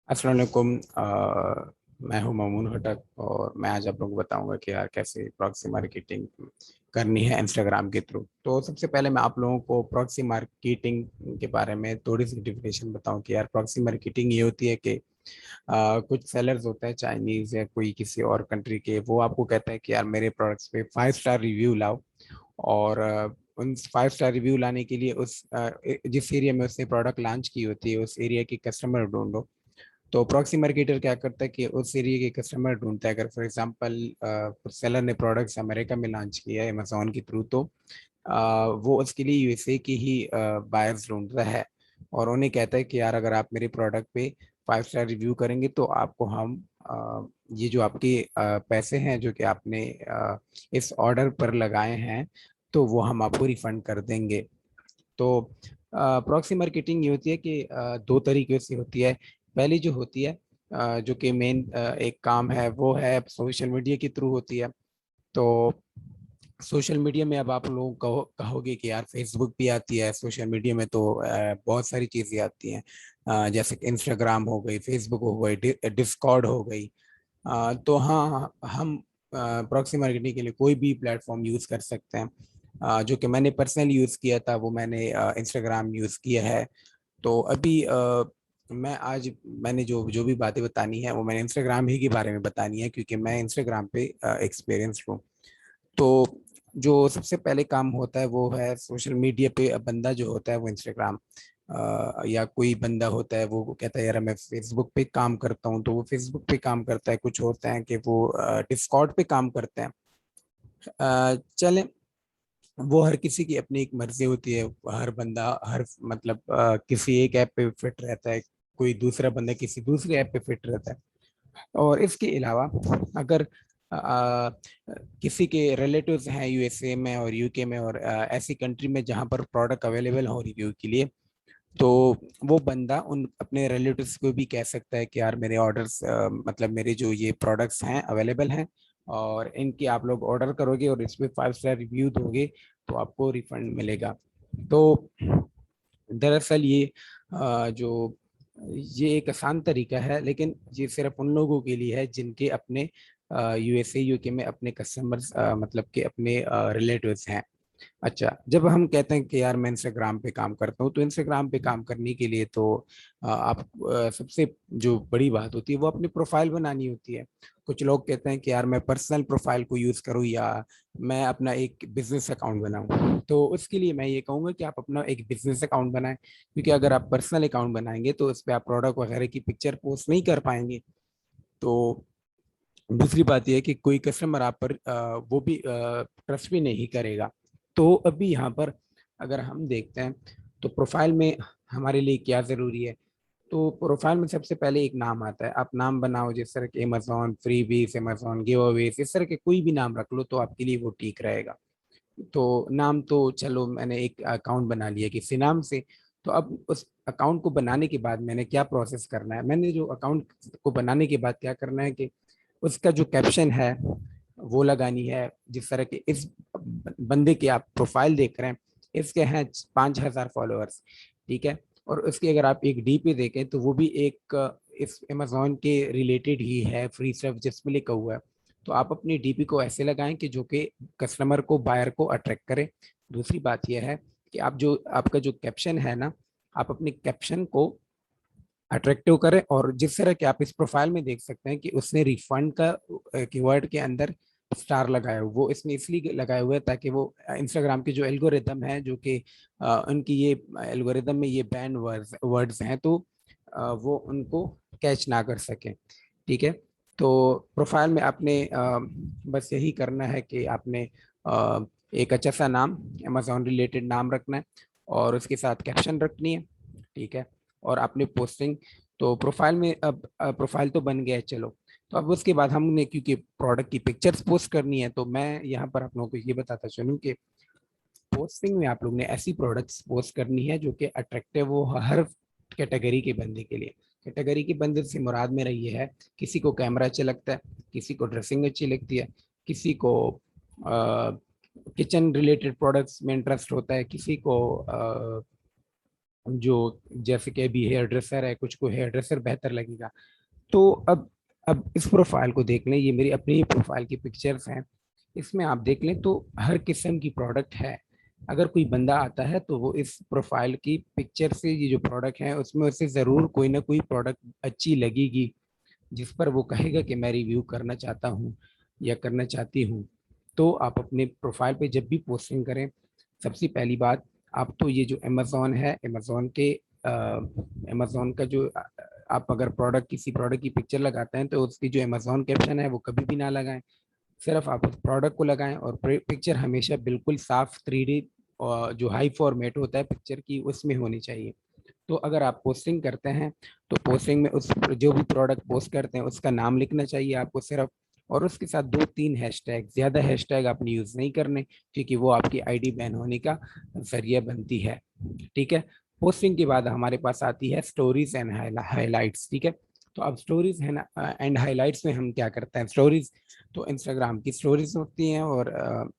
अस्सलाम वालेकुम। मैं हूं मामून खटक और मैं आज आप लोगों को बताऊंगा कि यार कैसे प्रॉक्सी मार्केटिंग करनी है इंस्टाग्राम के थ्रू। तो सबसे पहले मैं आप लोगों को प्रॉक्सी मार्केटिंग के बारे में थोड़ी सी डिफिनेशन बताऊं कि यार प्रॉक्सी मार्केटिंग ये होती है कि कुछ सेलर्स होते हैं चाइनीज या कोई किसी और कंट्री के, वो आपको कहते हैं कि यार मेरे प्रोडक्ट्स पे 5 स्टार रिव्यू लाओ। और उन 5 स्टार रिव्यू लाने के लिए जिस एरिया में उसने प्रोडक्ट लॉन्च की होती है उस एरिया के कस्टमर ढूंढो। तो प्रॉक्सी मार्केटर क्या करता है कि उस एरिया के कस्टमर ढूंढता है। अगर फॉर एग्जांपल सेलर ने प्रोडक्ट्स अमेरिका में लॉन्च किया है अमेजोन के थ्रू, तो वो उसके लिए यूएसए की ही बायर्स ढूंढता है और उन्हें कहता है कि यार अगर आप मेरे प्रोडक्ट पे 5 स्टार रिव्यू करेंगे तो आपको हम ये जो आपके पैसे हैं जो कि आपने इस ऑर्डर पर लगाए हैं तो वो हम आपको रिफंड कर देंगे। तो प्रॉक्सी मार्केटिंग ये होती है कि दो तरीके से होती है। पहली जो होती है जो कि मेन एक काम है वो है सोशल मीडिया के थ्रू होती है। तो सोशल मीडिया में अब आप लोग कहोगे कि यार फेसबुक भी आती है सोशल मीडिया में, तो बहुत सारी चीज़ें आती हैं जैसे कि इंस्टाग्राम हो गई, फेसबुक हो गई, डिस्कॉर्ड हो गई। तो हाँ, हम प्रॉक्सी मार्केटिंग के लिए कोई भी प्लेटफॉर्म यूज़ कर सकते हैं। जो कि मैंने पर्सनली यूज़ किया था वो मैंने इंस्टाग्राम यूज़ किया है। तो अभी मैंने जो जो भी बातें बतानी है वो मैंने इंस्टाग्राम ही के बारे में बतानी है क्योंकि मैं इंस्टाग्राम पे एक्सपीरियंस हूँ। तो जो सबसे पहले काम होता है वो है सोशल मीडिया पे बंदा जो होता है वो इंस्टाग्राम या कोई बंदा होता है वो कहता है यार मैं फेसबुक पे काम करता हूँ, तो वो फेसबुक पे काम करता है। कुछ होते हैं कि वो डिस्कॉर्ड पे काम करते हैं। चलें, वो हर किसी की अपनी एक मर्जी होती है। हर बंदा हर मतलब किसी एक ऐप पे फिट रहता है, कोई दूसरा बंदा किसी दूसरे ऐप पे फिट रहता है। और इसके अलावा अगर आ, किसी के रिलेटिव्स हैं यूएसए में और यूके में और ऐसी कंट्री में जहां पर प्रोडक्ट अवेलेबल हो रिव्यू के लिए, तो वो बंदा उन अपने रिलेटिव्स को भी कह सकता है कि यार मेरे ऑर्डर्स मतलब मेरे जो ये प्रोडक्ट्स हैं अवेलेबल हैं और इनकी आप लोग ऑर्डर करोगे और इस पे 5 स्टार रिव्यू दोगे तो आपको रिफंड मिलेगा। तो दरअसल जो ये एक आसान तरीका है, लेकिन ये सिर्फ उन लोगों के लिए है जिनके अपने यूएसए यूके में अपने कस्टमर्स मतलब के अपने रिलेटिव्स हैं। अच्छा, जब हम कहते हैं कि यार मैं इंस्टाग्राम पे काम करता हूँ, तो इंस्टाग्राम पे काम करने के लिए तो आप सबसे जो बड़ी बात होती है वो अपनी प्रोफाइल बनानी होती है। कुछ लोग कहते हैं कि यार मैं पर्सनल प्रोफाइल को यूज़ करूँ या मैं अपना एक बिजनेस अकाउंट बनाऊं, तो उसके लिए मैं ये कहूँगा कि आप अपना एक बिजनेस अकाउंट बनाएं, क्योंकि अगर आप पर्सनल अकाउंट बनाएंगे तो उस पर आप प्रोडक्ट वगैरह की पिक्चर पोस्ट नहीं कर पाएंगे। तो दूसरी बात यह है कि कोई कस्टमर आप पर वो भी ट्रस्ट भी नहीं करेगा। तो अभी यहाँ पर अगर हम देखते हैं तो प्रोफाइल में हमारे लिए क्या ज़रूरी है। तो प्रोफाइल में सबसे पहले एक नाम आता है। आप नाम बनाओ जिस तरह के अमेजोन फ्री बीस, अमेजोन गिव अवेज, इस तरह के कोई भी नाम रख लो तो आपके लिए वो ठीक रहेगा। तो नाम तो चलो मैंने एक अकाउंट बना लिया किसी नाम से। तो अब उस अकाउंट को बनाने के बाद मैंने क्या प्रोसेस करना है, मैंने जो अकाउंट को बनाने के बाद क्या करना है कि उसका जो कैप्शन है वो लगानी है। जिस तरह के इस बंदे की आप प्रोफाइल देख रहे हैं, इसके हैं 5,000 फॉलोअर्स, ठीक है। और उसकी अगर आप एक डीपी देखें तो वो भी एक इस अमेजोन के रिलेटेड ही है, फ्री सर्व जिसमें लिखा हुआ है। तो आप अपनी डीपी को ऐसे लगाएं कि जो कि कस्टमर को, बायर को अट्रैक्ट करे। दूसरी बात यह है कि आप जो आपका जो कैप्शन है ना, आप अपने कैप्शन को अट्रैक्टिव करें। और जिस तरह के आप इस प्रोफाइल में देख सकते हैं कि उसने रिफंड का कीवर्ड के अंदर स्टार लगाया हुआ, वो इसने इसलिए लगाया हुआ है ताकि वो इंस्टाग्राम की जो एल्गोरिदम है जो कि उनकी ये एल्गोरिदम में ये बैन वर्ड्स हैं, तो वो उनको कैच ना कर सकें, ठीक है। तो प्रोफाइल में आपने बस यही करना है कि आपने एक अच्छा सा नाम, अमेजोन रिलेटेड नाम रखना है और उसके साथ कैप्शन रखनी है, ठीक है। और आपने पोस्टिंग, तो प्रोफाइल में अब प्रोफाइल तो बन गया है, चलो। तो अब उसके बाद हमने क्योंकि प्रोडक्ट की पिक्चर्स पोस्ट करनी है, तो मैं यहाँ पर आप लोगों को ये बताता चलूँ कि पोस्टिंग में आप लोग ने ऐसी प्रोडक्ट्स पोस्ट करनी है जो कि अट्रैक्टिव हो हर कैटेगरी के बंदे के लिए। कैटेगरी के बंदे से मुराद मेरा ये है, किसी को कैमरा अच्छा लगता है, किसी को ड्रेसिंग अच्छी लगती है, किसी को किचन रिलेटेड प्रोडक्ट्स में इंटरेस्ट होता है, किसी को जो जैसे कि अभी हेयर ड्रेसर है, कुछ को हेयर ड्रेसर बेहतर लगेगा। तो अब इस प्रोफाइल को देख लें, ये मेरी अपनी ही प्रोफाइल की पिक्चर्स हैं। इसमें आप देख लें तो हर किस्म की प्रोडक्ट है। अगर कोई बंदा आता है तो वो इस प्रोफाइल की पिक्चर से ये जो प्रोडक्ट है उसमें उसे ज़रूर कोई ना कोई प्रोडक्ट अच्छी लगेगी, जिस पर वो कहेगा कि मैं रिव्यू करना चाहता हूँ या करना चाहती हूँ। तो आप अपने प्रोफाइल पे जब भी पोस्टिंग करें, सबसे पहली बात, आप तो ये जो अमेज़ॉन है, अमेज़ॉन का जो आप अगर प्रोडक्ट किसी प्रोडक्ट की पिक्चर लगाते हैं तो उसकी जो अमेज़ॉन कैप्शन है वो कभी भी ना लगाएं। सिर्फ आप उस प्रोडक्ट को लगाएं और पिक्चर हमेशा बिल्कुल साफ 3D और जो हाई फॉर्मेट होता है पिक्चर की उसमें होनी चाहिए। तो अगर आप पोस्टिंग करते हैं तो पोस्टिंग में उस जो भी प्रोडक्ट पोस्ट करते हैं उसका नाम लिखना चाहिए आपको सिर्फ, और उसके साथ 2-3 हैशटैग, ज़्यादा हैशटैग आपने यूज़ नहीं करने, क्योंकि वो आपकी आईडी बैन होने का जरिया बनती है। ठीक है। पोस्टिंग के बाद हमारे पास आती है स्टोरीज एंड हाईलाइट्स। ठीक है। तो अब स्टोरीज है ना एंड हाईलाइट्स में हम क्या करते हैं, स्टोरीज तो इंस्टाग्राम की स्टोरीज होती हैं, और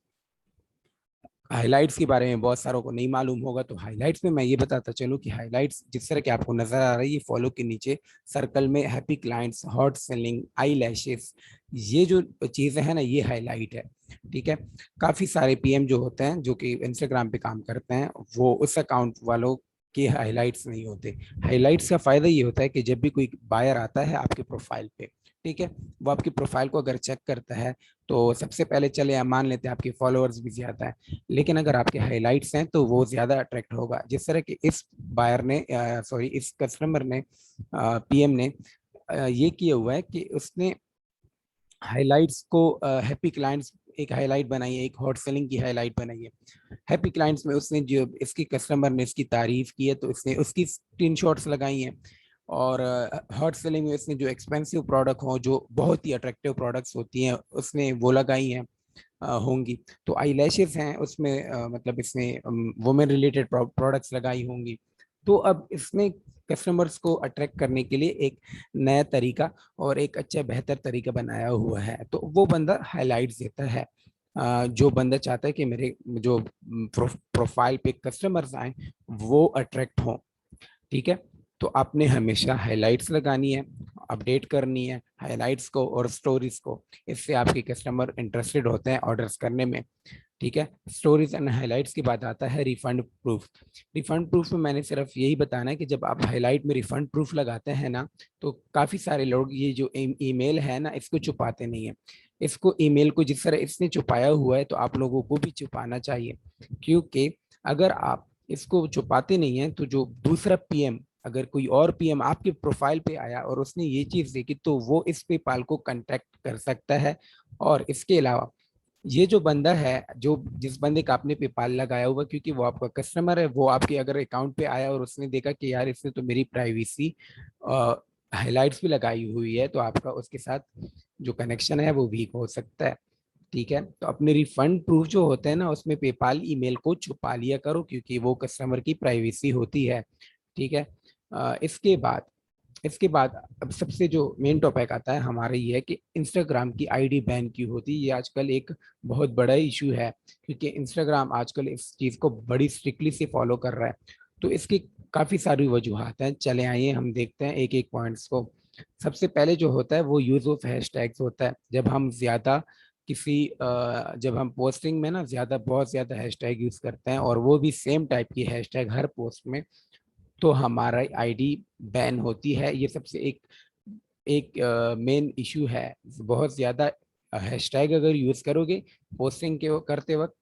हाइलाइट्स के बारे में बहुत सारों को नहीं मालूम होगा। तो हाइलाइट्स में मैं ये बताता चलूँ कि हाइलाइट्स जिस तरह के आपको नजर आ रही है फॉलो के नीचे सर्कल में, happy clients, hot selling, eye lashes, ये जो चीजें हैं ना ये हाईलाइट है। ठीक है। काफी सारे पीएम जो होते हैं जो कि इंस्टाग्राम पे काम करते हैं वो उस अकाउंट वालों के हाइलाइट्स नहीं होते। हाइलाइट्स का फायदा ये होता है कि जब भी कोई बायर आता है आपके प्रोफाइल पे, ठीक है, वो आपकी प्रोफाइल को अगर चेक करता है तो सबसे पहले चले मान लेते हैं आपके फॉलोअर्स भी ज्यादा है, लेकिन अगर आपके हाइलाइट्स हैं तो वो ज्यादा अट्रैक्ट होगा। जिस तरह के इस बायर ने सॉरी इस कस्टमर ने पीएम ने ये किया हुआ है कि उसने हाइलाइट्स को हैप्पी क्लाइंट्स एक हाईलाइट बनाई है, एक हॉट सेलिंग की हाईलाइट बनाई है। हैप्पी क्लाइंट्स में उसने जो इसकी कस्टमर ने इसकी तारीफ की है तो इसने उसकी स्क्रीनशॉट्स लगाई हैं, और हॉट सेलिंग में इसने जो एक्सपेंसिव प्रोडक्ट हो, जो बहुत ही अट्रैक्टिव प्रोडक्ट्स होती हैं, उसने वो लगाई हैं होंगी। तो आई लैशेस हैं उसमें मतलब इसने वुमेन रिलेटेड प्रोडक्ट्स लगाई होंगी। तो अब इसने कस्टमर्स को अट्रैक्ट करने के लिए एक नया तरीका और एक अच्छा बेहतर तरीका बनाया हुआ है, तो वो बंदा हाईलाइट्स देता है। जो बंदा चाहता है कि मेरे जो प्रोफाइल पे कस्टमर्स आए वो अट्रैक्ट हों, ठीक है, तो आपने हमेशा हाइलाइट्स लगानी है, अपडेट करनी है हाइलाइट्स को और स्टोरीज को। इससे आपके कस्टमर इंटरेस्टेड होते हैं ऑर्डर्स करने में। ठीक है। स्टोरीज एंड हाइलाइट्स की बात आता है रिफंड प्रूफ। रिफंड प्रूफ में मैंने सिर्फ यही बताना है कि जब आप हाईलाइट में रिफंड प्रूफ लगाते हैं ना, तो काफी सारे लोग ये जो ईमेल है ना इसको छुपाते नहीं है। इसको ईमेल को जिस तरह इसने छुपाया हुआ है तो आप लोगों को भी छुपाना चाहिए, क्योंकि अगर आप इसको छुपाते नहीं है तो जो दूसरा पीएम, अगर कोई और पीएम आपके प्रोफाइल पे आया और उसने ये चीज देखी तो वो इस पेपाल को कांटेक्ट कर सकता है। और इसके अलावा ये जो बंदा है, जो जिस बंदे का आपने पेपाल लगाया हुआ, क्योंकि वो आपका कस्टमर है, वो आपके अगर अकाउंट पे आया और उसने देखा कि यार इसने तो मेरी प्राइवेसी हाईलाइट्स भी लगाई हुई है, तो आपका उसके साथ जो कनेक्शन है वो वीक हो सकता है। ठीक है। तो अपने रिफंड प्रूफ जो होते हैं ना उसमें पेपाल ईमेल को छुपा लिया करो, क्योंकि वो कस्टमर की प्राइवेसी होती है। ठीक है। इसके बाद अब सबसे जो मेन टॉपिक आता है हमारा ये है कि इंस्टाग्राम की आईडी बैन क्यों होती है। ये आजकल एक बहुत बड़ा इशू है, क्योंकि इंस्टाग्राम आजकल इस चीज़ को बड़ी स्ट्रिक्टली से फॉलो कर रहा है। तो इसकी काफ़ी सारी वजूहत हैं, चले आइए हम देखते हैं एक एक पॉइंट्स को। सबसे पहले जो होता है वो यूज़ ऑफ हैशटैग्स होता है। जब हम ज़्यादा जब हम पोस्टिंग में ना ज़्यादा बहुत ज़्यादा हैशटैग यूज़ करते हैं और वो भी सेम टाइप की हैशटैग हर पोस्ट में, तो हमारा आईडी बैन होती है। ये सबसे एक एक मेन इशू है। बहुत ज़्यादा हैशटैग अगर यूज़ करोगे पोस्टिंग के करते वक्त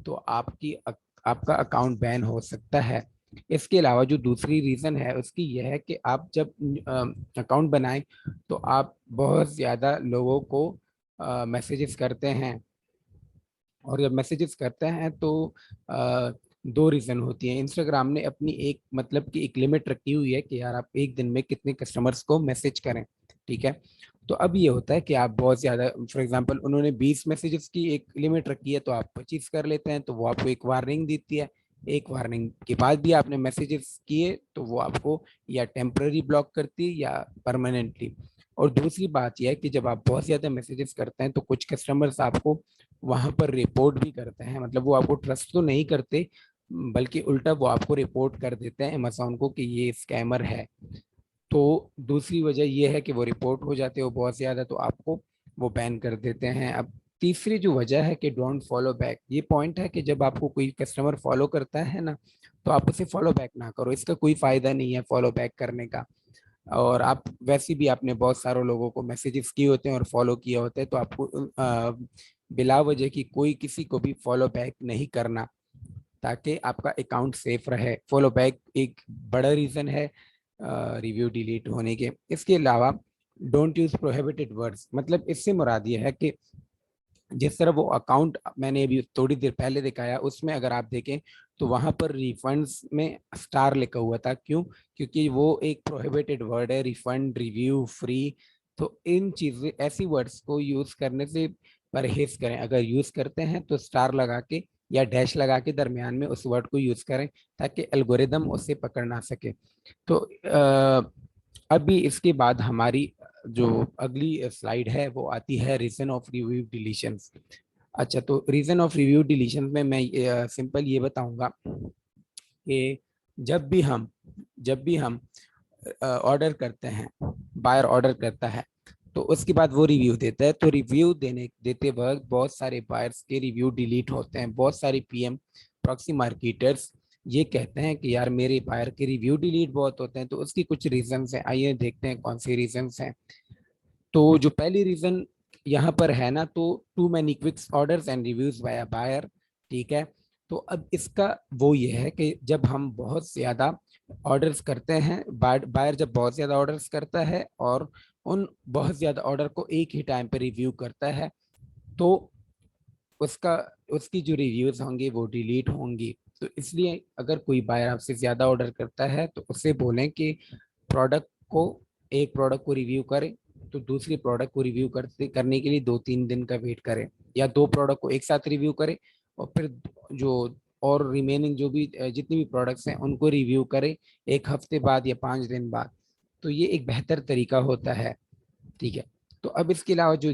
तो आपका अकाउंट बैन हो सकता है। इसके अलावा जो दूसरी रीज़न है उसकी यह है कि आप जब अकाउंट बनाएं तो आप बहुत ज़्यादा लोगों को मैसेजेस करते हैं, और जब मैसेजेस करते हैं तो दो रीज़न होती हैं। इंस्टाग्राम ने अपनी एक मतलब कि एक लिमिट रखी हुई है कि यार आप एक दिन में कितने कस्टमर्स को मैसेज करें। ठीक है। तो अब ये होता है कि आप बहुत ज़्यादा, फॉर एग्जांपल उन्होंने 20 मैसेजेस की एक लिमिट रखी है तो आप 25 कर लेते हैं, तो वो आपको एक वार्निंग देती है। एक वार्निंग के बाद भी आपने मैसेजेस किए तो वो आपको या टेम्पररी ब्लॉक करती है या परमानेंटली। और दूसरी बात यह है कि जब आप बहुत ज़्यादा मैसेजेस करते हैं तो कुछ कस्टमर्स आपको वहां पर रिपोर्ट भी करते हैं, मतलब वो आपको ट्रस्ट तो नहीं करते बल्कि उल्टा वो आपको रिपोर्ट कर देते हैं अमेज़न को कि ये स्कैमर है। तो दूसरी वजह ये है कि वो रिपोर्ट हो जाते हो बहुत ज़्यादा, तो आपको वो बैन कर देते हैं। अब तीसरी जो वजह है कि डोंट फॉलो बैक, ये पॉइंट है कि जब आपको कोई कस्टमर फॉलो करता है ना, तो आप उसे फॉलो बैक ना करो, इसका कोई फ़ायदा नहीं है फॉलो बैक करने का। और आप वैसे भी आपने बहुत सारे लोगों को मैसेजेस किए होते हैं और फॉलो किए होते हैं, तो आपको बिला वजह की कोई किसी को भी फॉलो बैक नहीं करना, ताकि आपका अकाउंट सेफ रहे। फॉलो बैक एक बड़ा रीज़न है रिव्यू डिलीट होने के। इसके अलावा डोंट यूज प्रोहिबिटेड वर्ड्स, मतलब इससे मुराद ये है कि जिस तरह वो अकाउंट मैंने अभी थोड़ी देर पहले दिखाया, उसमें अगर आप देखें तो वहां पर रिफंड्स में स्टार लिखा हुआ था। क्यों? क्योंकि वो एक प्रोहिबिटेड वर्ड है, रिफंड, रिव्यू, फ्री। तो इन चीजें, ऐसी वर्ड्स को यूज करने से परहेज करें। अगर यूज करते हैं तो स्टार लगा के या डैश लगा के दरमियान में उस वर्ड को यूज करें, ताकि एल्गोरिदम उसे पकड़ ना सके। तो अभी इसके बाद हमारी जो अगली स्लाइड है वो आती है रीजन ऑफ रिव्यू डिलीशंस। अच्छा, तो रीजन ऑफ रिव्यू डिलीशन में मैं सिंपल ये बताऊंगा कि जब भी हम ऑर्डर करते हैं, बायर ऑर्डर करता है, तो उसके बाद वो रिव्यू देता है। तो रिव्यू देते वक्त बहुत सारे बायर्स के रिव्यू डिलीट होते हैं। बहुत सारे पीएम प्रॉक्सी मार्केटर्स ये कहते हैं कि यार मेरे बायर के रिव्यू डिलीट बहुत होते हैं। तो उसकी कुछ रीजंस हैं, आइए देखते हैं कौन से रीजंस हैं। तो जो पहली रीजन यहाँ पर है ना, तो too many quick orders and reviews by buyer. ठीक है, तो अब इसका वो ये है कि जब हम बहुत ज्यादा ऑर्डर्स करते हैं, बायर जब बहुत ज्यादा ऑर्डर्स करता है और उन बहुत ज्यादा ऑर्डर को एक ही टाइम पे रिव्यू करता है, तो उसका उसकी जो रिव्यूज होंगी वो डिलीट होंगी। तो इसलिए अगर कोई बायर आपसे ज्यादा ऑर्डर करता है तो उसे बोलें कि प्रोडक्ट को एक प्रोडक्ट को रिव्यू करें, तो दूसरी प्रोडक्ट को रिव्यू करने के लिए 2-3 दिन का वेट करें, या दो प्रोडक्ट को एक साथ रिव्यू करें और फिर जो और रिमेनिंग जो भी जितनी भी प्रोडक्ट्स हैं उनको रिव्यू करें 1 हफ्ते बाद या 5 दिन बाद। तो ये एक बेहतर तरीका होता है। ठीक है, तो अब इसके अलावा जो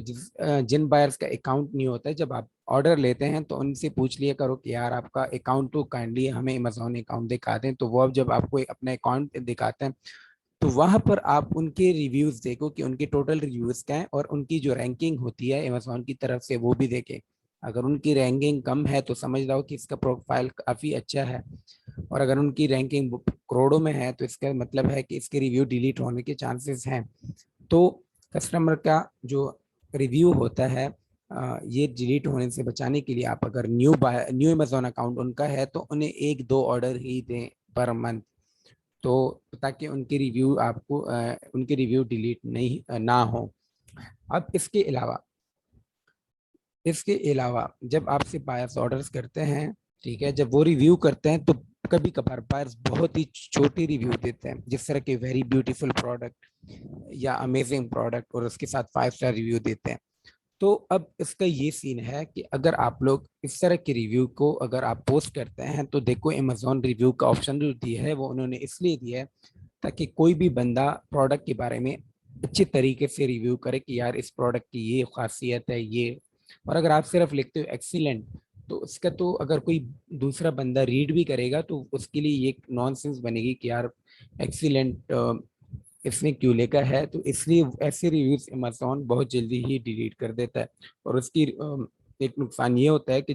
जिन बायर्स का अकाउंट नहीं होता है, जब आप ऑर्डर लेते हैं तो उनसे पूछ लिया करो कि यार आपका अकाउंट तो काइंडली हमें अमेजोन अकाउंट दिखा दें। तो वो अब जब आपको अपना अकाउंट दिखाते हैं, तो वहां पर आप उनके रिव्यूज देखो कि उनके टोटल रिव्यूज क्या है, और उनकी जो रैंकिंग होती है अमेजोन की तरफ से वो भी देखें। अगर उनकी रैंकिंग कम है तो समझ लो कि इसका प्रोफाइल काफी अच्छा है, और अगर उनकी रैंकिंग करोड़ों में है तो इसका मतलब है कि इसके रिव्यू डिलीट होने के चांसेस हैं। तो कस्टमर का जो रिव्यू होता है, ये डिलीट होने से बचाने के लिए आप अगर न्यू अमेजोन अकाउंट उनका है तो उन्हें 1-2 ऑर्डर ही दें पर मंथ, तो ताकि उनके रिव्यू डिलीट नहीं ना हो। अब इसके अलावा जब आपसे बायर्स ऑर्डर्स करते हैं, ठीक है, जब वो रिव्यू करते हैं तो कभी कभार बायर्स बहुत ही छोटी रिव्यू देते हैं, जिस तरह के वेरी ब्यूटीफुल प्रोडक्ट या अमेजिंग प्रोडक्ट, और उसके साथ 5 स्टार रिव्यू देते हैं। तो अब इसका ये सीन है कि अगर आप लोग इस तरह के रिव्यू को अगर आप पोस्ट करते हैं, तो देखो अमेजोन रिव्यू का ऑप्शन जो दिया है वो उन्होंने इसलिए दिया है ताकि कोई भी बंदा प्रोडक्ट के बारे में अच्छे तरीके से रिव्यू करे कि यार इस प्रोडक्ट की ये खासियत है ये। और अगर आप सिर्फ लिखते हो एक्सीलेंट, तो उसका तो अगर कोई दूसरा बंदा रीड भी करेगा तो उसके लिए ये नॉनसेंस बनेगी कि यार एक्सीलेंट इसने क्यों लिखा है। तो इसलिए ऐसे रिव्यूज अमेजोन बहुत जल्दी ही डिलीट कर देता है। और उसकी एक नुकसान ये होता है कि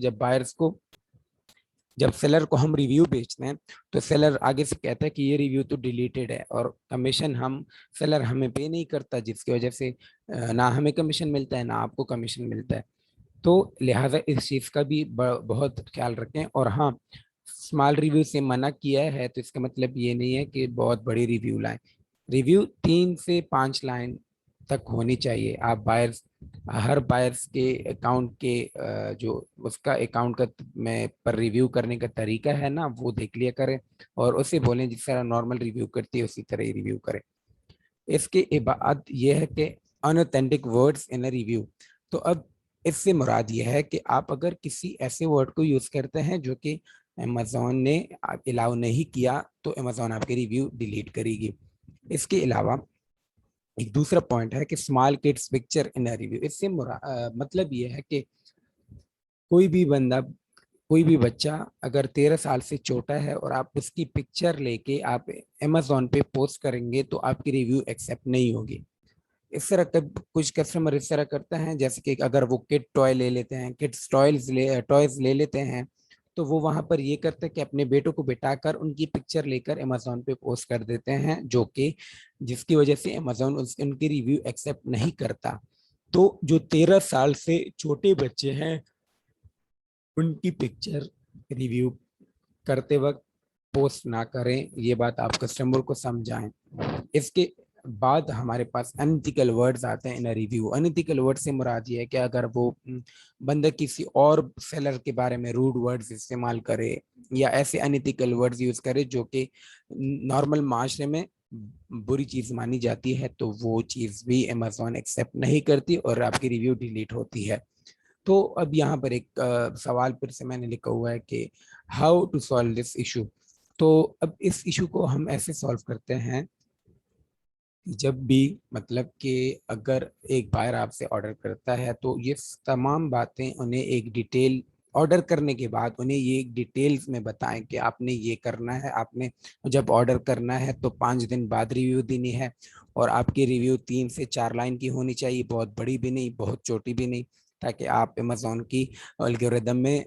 जब सेलर को हम रिव्यू बेचते हैं, तो सेलर आगे से कहता है कि ये रिव्यू तो डिलीटेड है, और कमीशन सेलर हमें पे नहीं करता, जिसकी वजह से ना हमें कमीशन मिलता है ना आपको कमीशन मिलता है। तो लिहाजा इस चीज़ का भी बहुत ख्याल रखें। और हाँ, स्मॉल रिव्यू से मना किया है तो इसका मतलब ये नहीं है कि बहुत बड़ी रिव्यू लाएं। रिव्यू 3 से 5 लाइन तक होनी चाहिए। आप हर बायर्स के अकाउंट के जो उसका अकाउंट का में पर रिव्यू करने का तरीका है ना, वो देख लिया करें, और उसे बोलें जिस तरह नॉर्मल रिव्यू करती है उसी तरह ही रिव्यू करें। इसके बाद ये है कि unauthentic words in a review. तो अब इससे मुराद ये है कि आप अगर किसी ऐसे वर्ड को यूज करते हैं जो कि अमेजोन ने अलाउ नहीं किया, तो अमेजोन आपके रिव्यू डिलीट करेगी। इसके अलावा एक दूसरा पॉइंट है कि small kids picture in review. इससे मतलब ये है कि कोई भी बंदा कोई भी बच्चा अगर 13 साल से छोटा है और आप उसकी पिक्चर लेके आप अमेजोन पे पोस्ट करेंगे तो आपकी रिव्यू एक्सेप्ट नहीं होगी। इस तरह कुछ कस्टमर इस तरह करते हैं, जैसे कि अगर वो किड टॉय ले लेते हैं, किड्स टॉयज ले लेते हैं, तो वो वहां पर ये करते हैं कि अपने बेटों को बिठाकर उनकी पिक्चर लेकर अमेजोन पे पोस्ट कर देते हैं, जो कि जिसकी वजह से अमेजोन उनकी रिव्यू एक्सेप्ट नहीं करता। तो जो 13 साल से छोटे बच्चे हैं उनकी पिक्चर रिव्यू करते वक्त पोस्ट ना करें, ये बात आप कस्टमर को समझाएं। इसके बाद हमारे पास अनइथिकल वर्ड्स आते हैं इन रिव्यू। अनइथिकल वर्ड से मुराद ये है कि अगर वो बंदा किसी और सेलर के बारे में रूड वर्ड्स इस्तेमाल करे या ऐसे अनइथिकल वर्ड्स यूज करे जो कि नॉर्मल माशरे में बुरी चीज मानी जाती है, तो वो चीज भी अमेजोन एक्सेप्ट नहीं करती और आपकी रिव्यू डिलीट होती है। तो अब यहाँ पर एक सवाल फिर से मैंने लिखा हुआ है कि how to solve this issue. तो अब इस इशू को हम ऐसे सॉल्व करते हैं कि जब भी मतलब कि अगर एक बायर आपसे ऑर्डर करता है तो ये तमाम बातें उन्हें एक डिटेल ऑर्डर करने के बाद उन्हें ये एक डिटेल्स में बताएं कि आपने ये करना है। आपने जब ऑर्डर करना है तो 5 दिन बाद रिव्यू देनी है और आपकी रिव्यू 3 से 4 लाइन की होनी चाहिए, बहुत बड़ी भी नहीं बहुत छोटी भी नहीं, ताकि आप अमेजोन की एल्गोरिदम में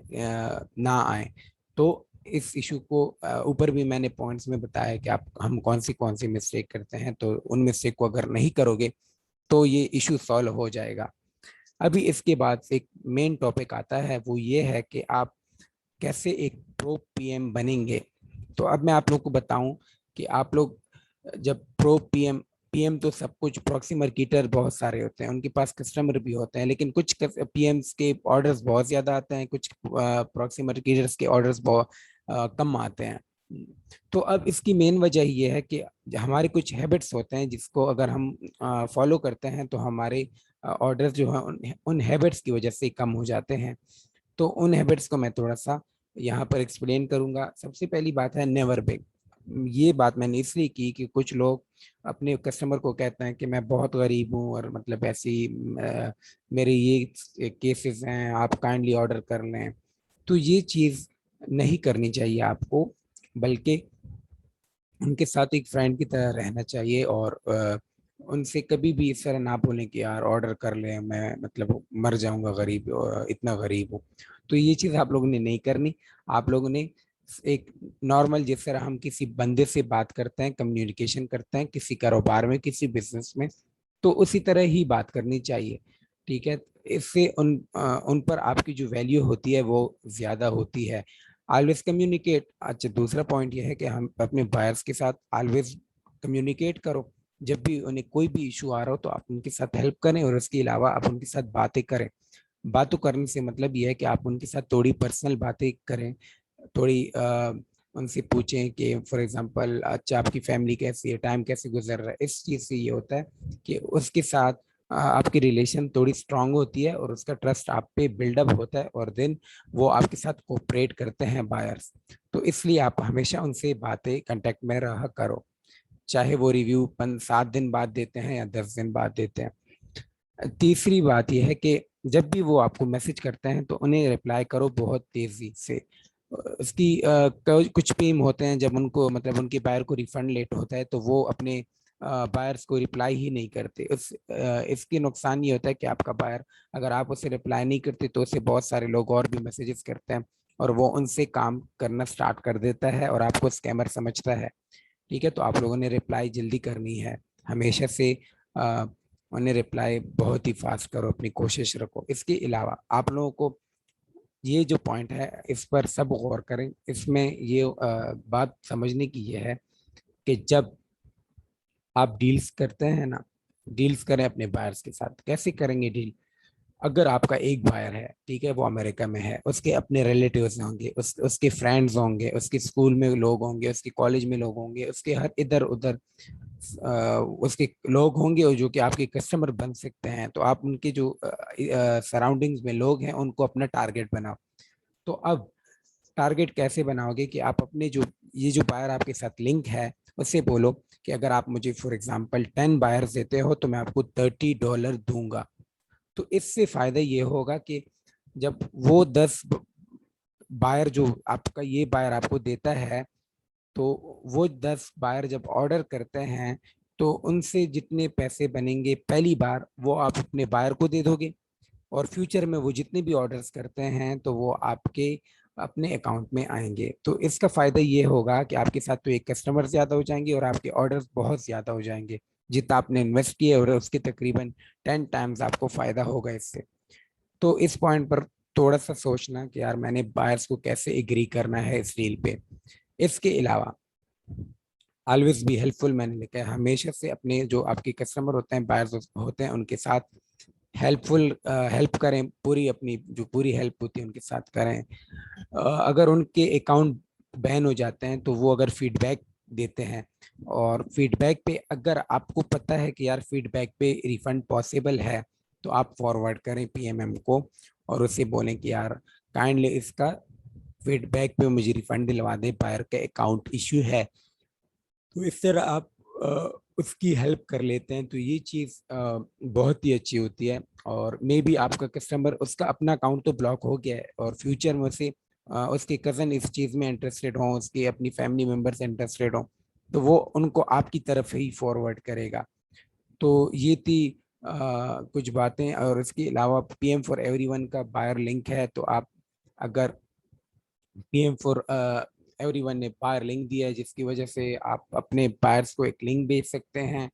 ना आए। तो इस इशू को ऊपर भी मैंने पॉइंट्स में बताया कि आप हम कौन सी मिस्टेक करते हैं, तो उन मिस्टेक को अगर नहीं करोगे तो ये इशू सॉल्व हो जाएगा। अभी इसके बाद एक मेन टॉपिक आता है, वो ये है कि आप कैसे एक प्रो पीएम बनेंगे। तो अब मैं आप लोग को बताऊं कि आप लोग जब प्रो पीएम पीएम तो सब कुछ, प्रॉक्सी मार्केटर बहुत सारे होते हैं, उनके पास कस्टमर भी होते हैं, लेकिन कुछ पीएम्स के ऑर्डर्स बहुत ज्यादा आते हैं, कुछ प्रॉक्सी मार्केटर्स के ऑर्डर्स बहुत कम आते हैं। तो अब इसकी मेन वजह ये है कि हमारे कुछ हैबिट्स होते हैं जिसको अगर हम फॉलो करते हैं तो हमारे ऑर्डर्स जो है उन हैबिट्स की वजह से कम हो जाते हैं। तो उन हैबिट्स को मैं थोड़ा सा यहाँ पर एक्सप्लेन करूंगा। सबसे पहली बात है नेवर बेग। ये बात मैंने इसलिए की कि कुछ लोग अपने कस्टमर को कहते हैं कि मैं बहुत गरीब हूँ और मतलब ऐसी मेरे ये केसेस हैं, आप काइंडली ऑर्डर कर लें। तो ये चीज़ नहीं करनी चाहिए आपको, बल्कि उनके साथ एक फ्रेंड की तरह रहना चाहिए और उनसे कभी भी इस तरह ना बोलें कि यार ऑर्डर कर ले, मैं मतलब मर जाऊंगा गरीब, इतना गरीब हूँ। तो ये चीज़ आप लोगों ने नहीं करनी। आप लोगों ने एक नॉर्मल जिस तरह हम किसी बंदे से बात करते हैं, कम्युनिकेशन करते हैं किसी कारोबार में किसी बिजनेस में, तो उसी तरह ही बात करनी चाहिए। ठीक है, इससे उन पर आपकी जो वैल्यू होती है वो ज्यादा होती है। Always communicate. अच्छा, दूसरा पॉइंट ये है कि हम अपने बायर्स के साथ ऑलवेज कम्युनिकेट करो। जब भी उन्हें कोई भी इशू आ रहा हो तो आप उनके साथ हेल्प करें और उसके अलावा आप उनके साथ बातें करें। बातों करने से मतलब ये है कि आप उनके साथ थोड़ी पर्सनल बातें करें, थोड़ी उनसे पूछें कि फॉर एग्जांपल अच्छा आपकी फैमिली कैसी है, टाइम कैसे गुजर रहा है। इस चीज़ से ये होता है कि उसके साथ आपकी रिलेशन थोड़ी स्ट्रांग होती है और उसका ट्रस्ट आप पे बिल्डअप होता है और देन वो आपके साथ कोऑपरेट करते हैं बायर्स। तो इसलिए आप हमेशा उनसे बातें कांटेक्ट में रहा करो, चाहे वो रिव्यू 7 दिन बाद देते हैं या 10 दिन बाद देते हैं। तीसरी बात यह है कि जब भी वो आपको मैसेज करते हैं तो उन्हें रिप्लाई करो बहुत तेजी से। उसकी कुछ टीम होते हैं जब उनको मतलब उनके बायर को रिफंड लेट होता है तो वो अपने बायर्स को रिप्लाई ही नहीं करते। इसके नुकसान ये होता है कि आपका बायर, अगर आप उसे रिप्लाई नहीं करते तो उसे बहुत सारे लोग और भी मैसेजेस करते हैं और वो उनसे काम करना स्टार्ट कर देता है और आपको स्कैमर समझता है। ठीक है, तो आप लोगों ने रिप्लाई जल्दी करनी है हमेशा से। आ, उन्हें रिप्लाई बहुत ही फास्ट करो, अपनी कोशिश रखो। इसके अलावा आप लोगों को ये जो पॉइंट है इस पर सब गौर करें। इसमें ये बात समझने की ये है कि जब आप डील्स करते हैं ना, डील्स करें अपने बायर्स के साथ। कैसे करेंगे डील? अगर आपका एक बायर है, ठीक है, वो अमेरिका में है, उसके अपने रिलेटिव्स होंगे, उसके फ्रेंड्स होंगे, उसके स्कूल में लोग होंगे, उसके कॉलेज में लोग होंगे, उसके हर इधर उधर उसके लोग होंगे और जो कि आपके कस्टमर बन सकते हैं। तो आप उनके जो सराउंडिंग्स में लोग हैं उनको अपना टारगेट बनाओ। तो अब टारगेट कैसे बनाओगे कि आप अपने जो ये जो बायर आपके साथ लिंक है उससे बोलो कि अगर आप मुझे फॉर एग्जांपल 10 बायर्स देते हो तो मैं आपको $30 दूंगा। तो इससे फायदा ये होगा कि जब वो 10 बायर जो आपका ये बायर आपको देता है, तो वो 10 बायर जब ऑर्डर करते हैं तो उनसे जितने पैसे बनेंगे पहली बार वो आप अपने बायर को दे दोगे, और फ्यूचर में वो जितने भी ऑर्डर्स करते हैं तो वो आपके अपने अकाउंट में आएंगे। तो इसका फायदा ये होगा कि आपके साथ तो एक कस्टमर ज्यादा हो जाएंगे और आपके ऑर्डर्स बहुत ज्यादा हो जाएंगे। जितना आपने इन्वेस्ट किया और उसके तकरीबन 10 टाइम्स आपको फायदा होगा इससे। तो इस पॉइंट पर थोड़ा सा सोचना कि यार मैंने बायर्स को कैसे एग्री करना है इस डील पे। इसके अलावा ऑलवेज बी हेल्पफुल, मैंने लिखा है हमेशा से अपने जो आपके कस्टमर होते हैं, बायर्स होते हैं, उनके साथ हेल्पफुल हेल्प करें, पूरी अपनी जो पूरी हेल्प होती है उनके साथ करें। अगर उनके अकाउंट बैन हो जाते हैं तो वो अगर फीडबैक देते हैं, और फीडबैक पे अगर आपको पता है कि यार फीडबैक पे रिफंड पॉसिबल है, तो आप फॉरवर्ड करें पीएमएम को और उससे बोलें कि यार काइंडली इसका फीडबैक पे मुझे रिफंड दिलवा दें, बायर का अकाउंट इश्यू है। तो इस तरह आप उसकी हेल्प कर लेते हैं, तो ये चीज़ बहुत ही अच्छी होती है। और मे बी आपका कस्टमर, उसका अपना अकाउंट तो ब्लॉक हो गया है और फ्यूचर में उसे उसके कज़न इस चीज़ में इंटरेस्टेड हों, उसके अपनी फैमिली मेम्बर्स इंटरेस्टेड हों, तो वो उनको आपकी तरफ ही फॉरवर्ड करेगा। तो ये थी कुछ बातें। और इसके अलावा पीएम फॉर एवरीवन का बायर लिंक है, तो आप अगर पीएम फॉर एवरीवन ने बायर लिंक दिया है, जिसकी वजह से आप अपने बायर्स को एक लिंक भेज सकते हैं।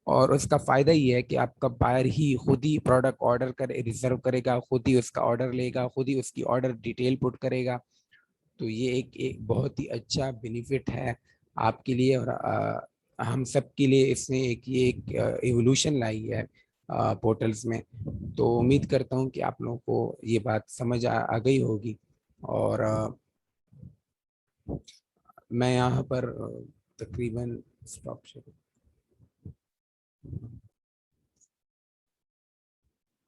और उसका फायदा ये है कि आपका बायर ही खुद ही प्रोडक्ट ऑर्डर कर रिजर्व करेगा, खुद ही उसका ऑर्डर लेगा, खुद ही उसकी ऑर्डर डिटेल पुट करेगा। तो ये एक बहुत ही अच्छा बेनिफिट है आपके लिए, और हम सब के लिए इसने एक एवोल्यूशन लाई है पोर्टल्स में। तो उम्मीद करता हूँ कि आप लोगों को ये बात समझ आ गई होगी। और मैं यहाँ पर तकरीबन स्टॉप शुरू।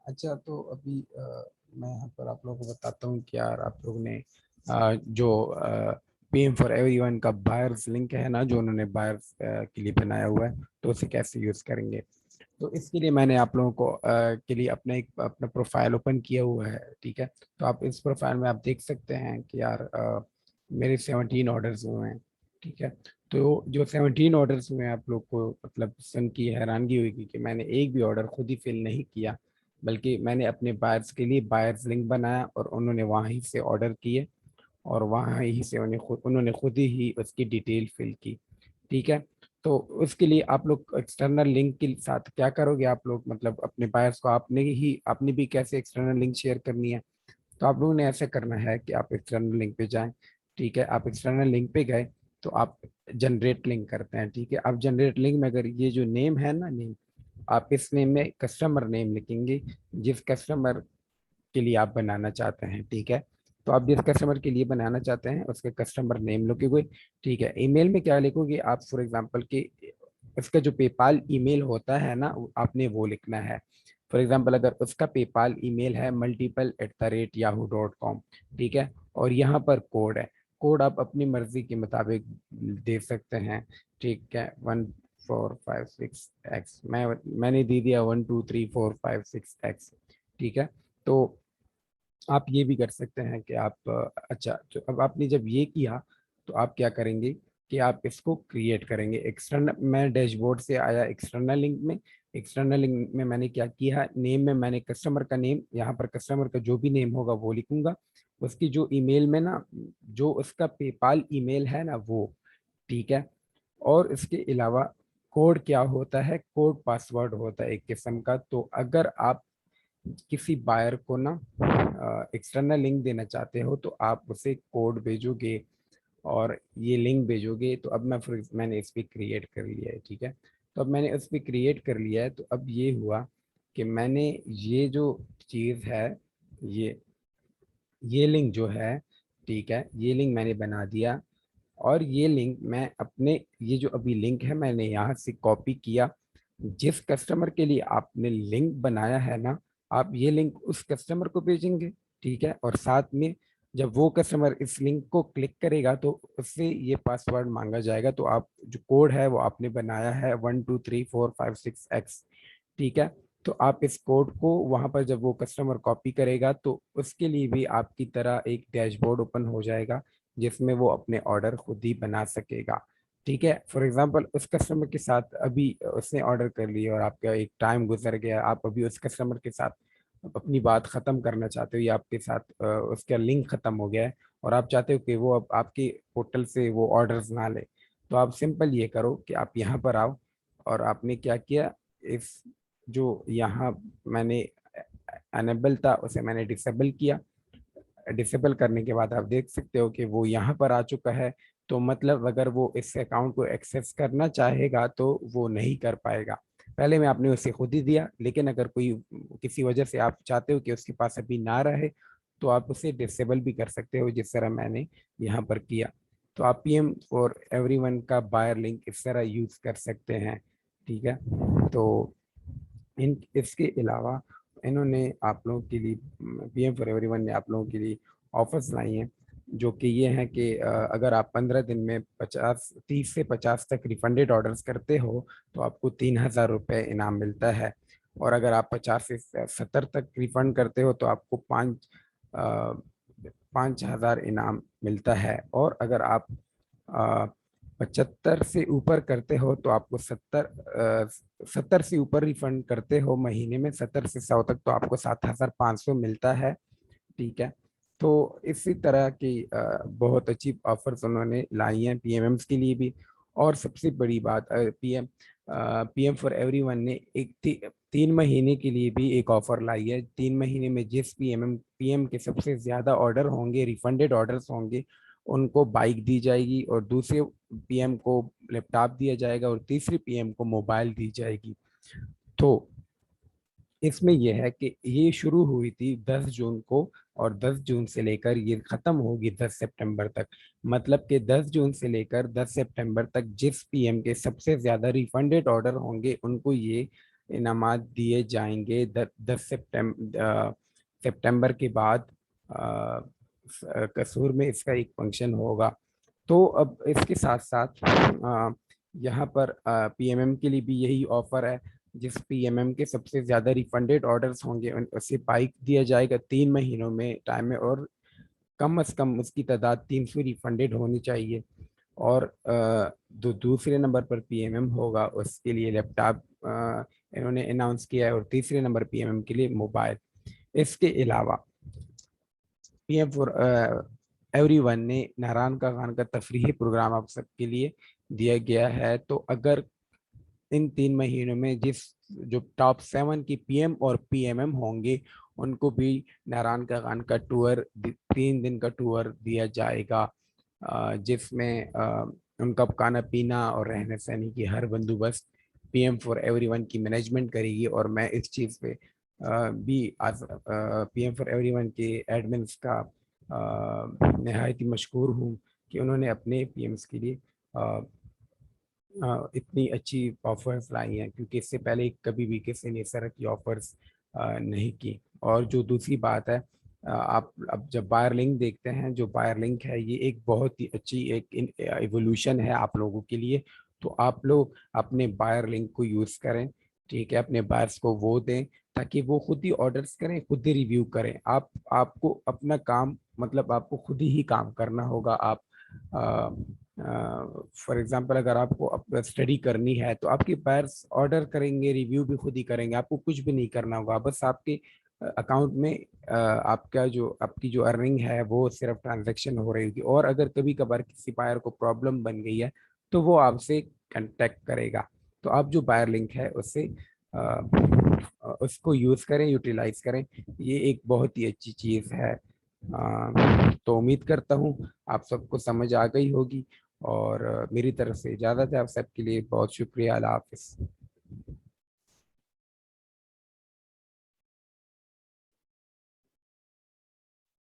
अच्छा, तो अभी मैं यहाँ पर आप लोगों को बताता हूँ कि यार आप लोगों ने जो पीएम फॉर एवरीवन का बायर्स लिंक है ना, जो उन्होंने बायर्स के लिए बनाया हुआ है, तो उसे कैसे यूज़ करेंगे। तो इसके लिए मैंने आप लोगों को के लिए अपना प्रोफाइल ओपन किया हुआ है, ठीक है। तो आप इस प्रोफाइल में आप देख सकते हैं कि यार मेरे 17 ऑर्डर्स हुए हैं, ठीक है। तो जो 17 ऑर्डर्स हुए हैं, आप लोग को मतलब सुन की हैरानगी होगी कि मैंने एक भी ऑर्डर खुद ही फिल नहीं किया, बल्कि मैंने अपने बायर्स के लिए बायर्स लिंक बनाया और उन्होंने वहाँ ही से ऑर्डर किए, और वहाँ ही से उन्होंने खुद ही उसकी डिटेल फिल की, ठीक है। तो उसके लिए आप लोग एक्सटर्नल लिंक के साथ क्या करोगे, आप लोग मतलब अपने बायर्स को आपने भी कैसे एक्सटर्नल लिंक शेयर करनी है। तो आप लोगों ने ऐसा करना है कि आप एक्सटर्नल लिंक पे जाएं, ठीक है। आप एक्सटर्नल लिंक पे गए तो आप जनरेट लिंक करते हैं, ठीक है। आप जनरेट लिंक में अगर ये जो नेम है ना, नेम, आप इस नेम में कस्टमर नेम लिखेंगे, जिस कस्टमर के लिए आप बनाना चाहते हैं, ठीक है। तो आप जिस कस्टमर के लिए बनाना चाहते हैं उसके कस्टमर नेम लिखोगे, ठीक है। ईमेल में क्या लिखोगे आप, फॉर एग्जांपल कि इसका जो पेपाल ईमेल होता है ना, आपने वो लिखना है। फॉर एग्जांपल अगर उसका पेपाल ईमेल है multiple@yahoo.com, ठीक है। और यहाँ पर कोड है, कोड आप अपनी मर्जी के मुताबिक दे सकते हैं, ठीक है। 1456X, मैंने दे दिया 123456X, ठीक है। तो आप ये भी कर सकते हैं कि आप अच्छा, तो अब आपने जब ये किया तो आप क्या करेंगे कि आप इसको क्रिएट करेंगे एक्सटर्नल। मैं डैशबोर्ड से आया एक्सटर्नल लिंक में। एक्सटर्नल लिंक में मैंने क्या किया, नेम में मैंने कस्टमर का नेम, यहाँ पर कस्टमर का जो भी नेम होगा वो लिखूंगा। उसकी जो ईमेल में ना, जो उसका पेपाल ईमेल है ना वो, ठीक है। और इसके अलावा कोड क्या होता है, कोड पासवर्ड होता है एक किस्म का। तो अगर आप किसी बायर को ना एक्सटर्नल लिंक देना चाहते हो तो आप उसे कोड भेजोगे और ये लिंक भेजोगे। तो अब मैंने इस पर क्रिएट कर लिया है, ठीक है। तो अब मैंने इस पर क्रिएट कर लिया है, तो अब ये हुआ कि मैंने ये जो चीज़ है, ये ये लिंक जो है, ठीक है, ये लिंक मैंने बना दिया। और ये लिंक मैं अपने, ये जो अभी लिंक है मैंने यहाँ से कॉपी किया। जिस कस्टमर के लिए आपने लिंक बनाया है ना, आप ये लिंक उस कस्टमर को भेजेंगे, ठीक है। और साथ में जब वो कस्टमर इस लिंक को क्लिक करेगा तो उससे ये पासवर्ड मांगा जाएगा। तो आप जो कोड है वो आपने बनाया है 123456X, ठीक है। तो आप इस कोड को वहां पर जब वो कस्टमर कॉपी करेगा तो उसके लिए भी आपकी तरह एक डैशबोर्ड ओपन हो जाएगा जिसमें वो अपने ऑर्डर खुद ही बना सकेगा। ठीक है, फॉर एग्जांपल उस कस्टमर के साथ अभी उसने ऑर्डर कर लिया और आपका एक टाइम गुजर गया, आप अभी उस कस्टमर के साथ अपनी बात खत्म करना चाहते हो या आपके साथ उसका लिंक खत्म हो गया है और आप चाहते हो कि वो अब आपके पोर्टल से वो ऑर्डर्स ना ले, तो आप सिंपल ये करो कि आप यहाँ पर आओ और आपने क्या किया, इस जो यहाँ मैंने अनेबल था उसे मैंने डिसेबल किया। डिसेबल करने के बाद आप देख सकते हो कि वो यहाँ पर आ चुका है। तो मतलब अगर वो इस अकाउंट को एक्सेस करना चाहेगा तो वो नहीं कर पाएगा। पहले में आपने उसे खुद ही दिया, लेकिन अगर कोई किसी वजह से आप चाहते हो कि उसके पास अभी ना रहे तो आप उसे डिसेबल भी कर सकते हो, जिस तरह मैंने यहाँ पर किया। तो आप पीएम फॉर एवरीवन का बायर लिंक इस तरह यूज कर सकते हैं। ठीक है, तो इन इसके अलावा इन्होंने आप लोगों के लिए, पीएम फॉर एवरीवन ने आप लोगों के लिए ऑफर्स लाई हैं, जो कि ये हैं कि अगर आप 15 दिन में 30 से 50 तक रिफंडेड ऑर्डर्स करते हो तो आपको 3,000 रुपये इनाम मिलता है। और अगर आप 50 से 70 तक रिफंड करते हो तो आपको 5,000 इनाम मिलता है। और अगर आप 75 से ऊपर करते हो तो आपको 70 से ऊपर रिफंड करते हो महीने में 70 से 100 तक तो आपको 7,500 मिलता है। ठीक है, तो इसी तरह की बहुत अच्छी ऑफर्स उन्होंने लाई हैं पीएमएम्स के लिए भी। और सबसे बड़ी बात, पीएम फॉर एवरीवन ने एक 3 महीने के लिए भी एक ऑफर लाई है। 3 महीने में जिस पीएम के सबसे ज्यादा ऑर्डर होंगे, रिफंडेड ऑर्डर्स होंगे, उनको बाइक दी जाएगी और दूसरे पीएम को लैपटॉप दिया जाएगा और तीसरे पीएम को मोबाइल दी जाएगी। तो इसमें यह है कि ये शुरू हुई थी 10 जून को और 10 जून से लेकर ये खत्म होगी 10 सितंबर तक। मतलब कि 10 जून से लेकर 10 सितंबर तक जिस पीएम के सबसे ज्यादा रिफंडेड ऑर्डर होंगे उनको ये इनामात दिए जाएंगे। 10 सितंबर के बाद अ, कसूर में इसका एक फंक्शन होगा। तो अब इसके साथ साथ यहाँ पर पीएमएम के लिए भी यही ऑफर है। जिस पीएमएम के सबसे ज्यादा रिफंडेड ऑर्डर्स होंगे उसे बाइक दिया जाएगा 3 महीनों में टाइम में, और कम से कम उसकी तादाद 300 रिफंडेड होनी चाहिए। और जो दूसरे नंबर पर पीएमएम होगा उसके लिए लैपटॉप इन्होंने अनाउंस किया है, और तीसरे नंबर पीएमएम के लिए मोबाइल। इसके अलावा पीएम फॉर एवरीवन ने नारायण का खान का तफरीही प्रोग्राम आप सबके लिए दिया गया है। तो अगर इन 3 महीनों में जिस जो टॉप 7 की पीएम और पीएमएम होंगे उनको भी नारायण का खान का टूर 3 दिन का टूर दिया जाएगा, जिसमें उनका खाना पीना और रहने सहने की हर बंदोबस्त पीएम फॉर एवरीवन की मैनेजमेंट करेगी। और मैं इस चीज़ पे भी आज पीएम फॉर एवरीवन के एडमिन्स का नहायत ही मशहूर हूँ कि उन्होंने अपने पीएम्स के लिए इतनी अच्छी ऑफर्स लाई हैं, क्योंकि इससे पहले कभी भी किसी ने इस तरह की ऑफर्स नहीं की। और जो दूसरी बात है, आप अब जब बायर लिंक देखते हैं, जो बायर लिंक है ये एक बहुत ही अच्छी एक इवोल्यूशन है आप लोगों के लिए। तो आप लोग अपने बायर लिंक को यूज़ करें। ठीक है, अपने बायर्स को वो दें ताकि वो खुद ही ऑर्डर्स करें, खुद ही रिव्यू करें। आपको अपना काम, मतलब आपको खुद ही काम करना होगा। आप फॉर एग्जांपल अगर आपको स्टडी करनी है तो आपके बायर्स ऑर्डर करेंगे, रिव्यू भी खुद ही करेंगे, आपको कुछ भी नहीं करना होगा। बस आपके अकाउंट में आपकी जो अर्निंग है वो सिर्फ ट्रांजैक्शन हो रही होगी। और अगर कभी कभार किसी बायर को प्रॉब्लम बन गई है तो वो आपसे कांटेक्ट करेगा। तो आप जो बायर लिंक है उससे उसको यूज़ करें, यूटिलाइज करें। ये एक बहुत ही अच्छी चीज़ है। तो उम्मीद करता हूँ आप सबको समझ आ गई होगी। और मेरी तरफ से इजाज़त है। आप सबके लिए बहुत शुक्रिया। अल्लाह हाफिज़।